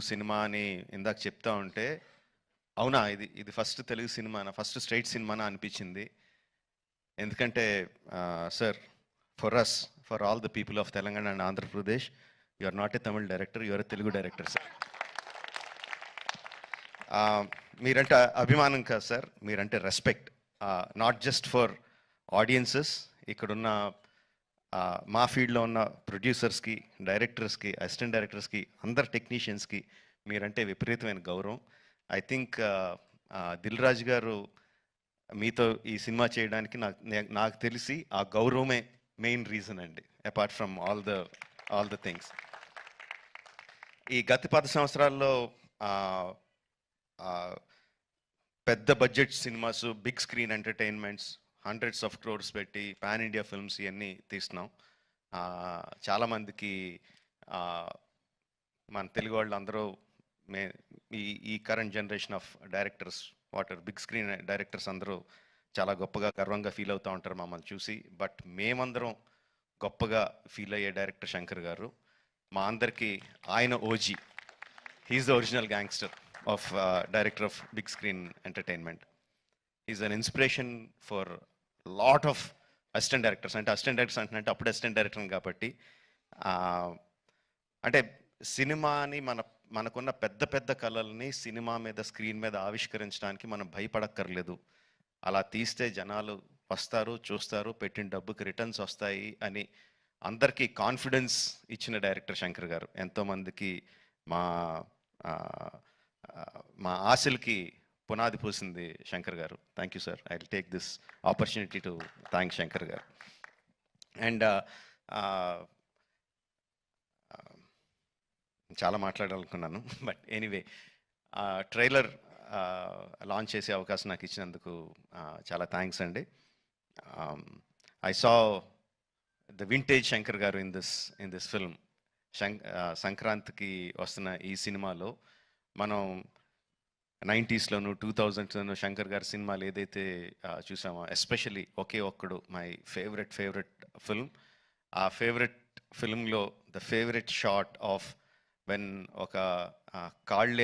Cinema అని ఇందాక చెప్తా ఉంటే అవునా ఇది ఇది ఫస్ట్ తెలుగు సినిమానా ఫస్ట్ స్ట్రైట్ సినిమానా అనిపించింది. ఎందుకంటే sir, for us, for all the people of Telangana and Andhra Pradesh, you are not a Tamil director, you are a Telugu director sir. మీరంటే అభిమానం కాదు సార్, మీరంటే respect. Not just for audiences, ఇక్కడున్న మా ఫీల్డ్లో ఉన్న ప్రొడ్యూసర్స్కి, డైరెక్టర్స్కి, అసిస్టెంట్ డైరెక్టర్స్కి, అందరు టెక్నీషియన్స్కి మీరంటే విపరీతమైన గౌరవం. ఐ థింక్ దిల్ రాజు గారు మీతో ఈ సినిమా చేయడానికి నాకు తెలిసి ఆ గౌరవమే మెయిన్ రీజన్ అండి, apart from all the things. ఈ గత 10 సంవత్సరాల్లో పెద్ద budget cinemas, big screen entertainments, hundreds of crores పెట్టి పాన్ ఇండియా ఫిల్మ్స్ ఇవన్నీ తీస్తున్నాం. చాలామందికి మన తెలుగు వాళ్ళు అందరూ ఈ current generation of directors, big screen directors అందరూ చాలా గొప్పగా గర్వంగా ఫీల్ అవుతూ ఉంటారు మమ్మల్ని చూసి. బట్ మేమందరం గొప్పగా ఫీల్ అయ్యే డైరెక్టర్ శంకర్ గారు. మా అందరికీ ఆయన OG. He's the original gangster of director of big screen entertainment. Is an inspiration for lot of assistant directors. అంటే అసిస్టెంట్ డైరెక్టర్స్ అంటే అప్పుడు అసిస్టెంట్ డైరెక్టర్ కాబట్టి అంటే సినిమాని మనకున్న పెద్ద పెద్ద కళల్ని సినిమా మీద, స్క్రీన్ మీద ఆవిష్కరించడానికి మనం భయపడక్కర్లేదు. అలా తీస్తే జనాలు వస్తారు, చూస్తారు, పెట్టిన డబ్బుకి రిటర్న్స్ వస్తాయి అని అందరికీ కాన్ఫిడెన్స్ ఇచ్చిన డైరెక్టర్ శంకర్ గారు. ఎంతోమందికి మా మా ఆశలకి పునాది పోసింది శంకర్ గారు. Thank you sir. I will take this opportunity to thank Shankar గారు. అండ్ చాలా మాట్లాడాలనుకున్నాను, బట్ ఎనీవే, ట్రైలర్ లాంచ్ చేసే అవకాశం నాకు ఇచ్చినందుకు చాలా థ్యాంక్స్ అండి. I saw the vintage Shankar గారు ఇన్ దిస్ ఫిల్మ్. సంక్రాంతికి వస్తున్న ఈ సినిమాలో మనం 90స్లోను 2000స్లోను శంకర్ గారి సినిమాలు ఏదైతే చూసామో, especially Oke Okkadu my favourite film. ఆ ఫేవరెట్ ఫిల్మ్లో the favourite shot of when ఒక కాళ్ళే